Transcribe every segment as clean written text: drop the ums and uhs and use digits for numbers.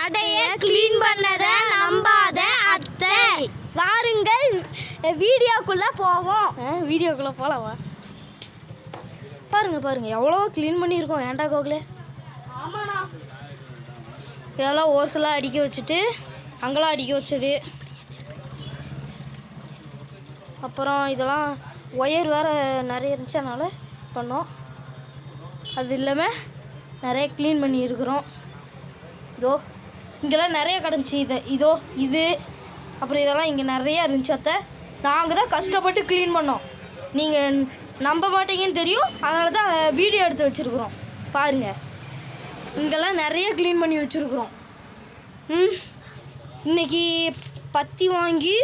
கடையை க்ளீன் பண்ணதை நம்பாத அத்தை. வாருங்கள் வீடியோக்குள்ளே போவோம். வீடியோக்குள்ளே போகலாமா? பாருங்க எவ்வளோ க்ளீன் பண்ணியிருக்கோம். ஏன்டா கோகுலே? ஆமாண்ணா. இதெல்லாம் ஓர்ஸெல்லாம் அடிக்க வச்சுட்டு அங்கெல்லாம் அடிக்க வச்சது. அப்புறம் இதெல்லாம் ஒயர் வேறு நிறைய இருந்துச்சு, அதனால் பண்ணோம். அது இல்லாமல் நிறைய க்ளீன் பண்ணியிருக்கிறோம். இதோ இங்கெல்லாம் நிறைய கிடந்துச்சு. இதோ இது அப்புறம் இதெல்லாம் இங்கே நிறையா இருந்துச்சு அத்தை. நாங்கள் தான் கஷ்டப்பட்டு க்ளீன் பண்ணோம். நீங்கள் நம்ப மாட்டீங்கன்னு தெரியும், அதனால தான் வீடியோ எடுத்து வச்சுருக்குறோம். பாருங்கள், இங்கெல்லாம் நிறைய க்ளீன் பண்ணி வச்சுருக்குறோம். இன்றைக்கி பத்தி வாங்கி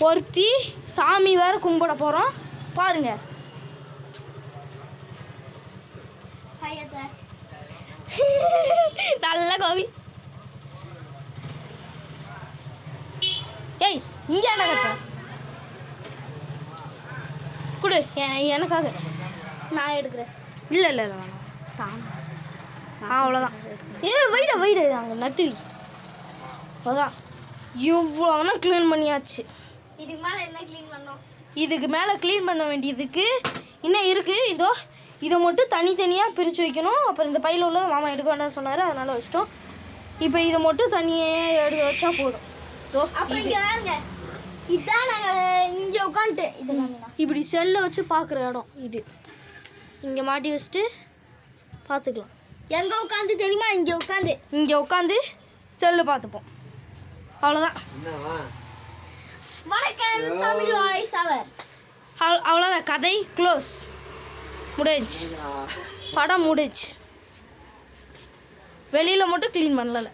பொருத்தி சாமி வேறு கும்பிட போகிறோம். பாருங்கள். நல்ல கோவில். ஏய், இங்கே என்ன கட்டுற? கொடு, எனக்காக. நான் எடுக்கிறேன். இல்லை வேணாம். அவ்வளோதான். வைடு அங்கே நட்டு. அதான் இவ்வளோனா க்ளீன் பண்ணியாச்சு. இதுக்கு மேலே என்ன க்ளீன் பண்ணோம்? இதுக்கு மேலே க்ளீன் பண்ண வேண்டியதுக்கு இன்னும் இருக்குது. இதை மட்டும் தனித்தனியாக பிரித்து வைக்கணும். அப்புறம் இந்த பையில் உள்ள மாமா எடுக்க வேண்டாம்னு சொன்னார், அதனால் வச்சிட்டோம். இப்போ இதை மட்டும் தனியாக எடுத்து வச்சா போதும். அப்புறம் இங்கே வாங்க, இதுதான் நாங்கள் இங்கே உட்காந்துட்டு இது இப்படி செல்லை வச்சு பார்க்குற இடம் இது. இங்கே மாட்டி வச்சுட்டு பார்த்துக்கலாம். எங்கே உட்காந்து தெரியுமா? இங்கே உட்காந்து செல்லு பார்த்துப்போம். அவ்வளோதான். வணக்கம் தமிழ் வாய்ஸ் அவர். அவ்வளோதான், கதை க்ளோஸ். முடிச்சு, படம் முடிச்சு. வெளியில் மட்டும் க்ளீன் பண்ணல.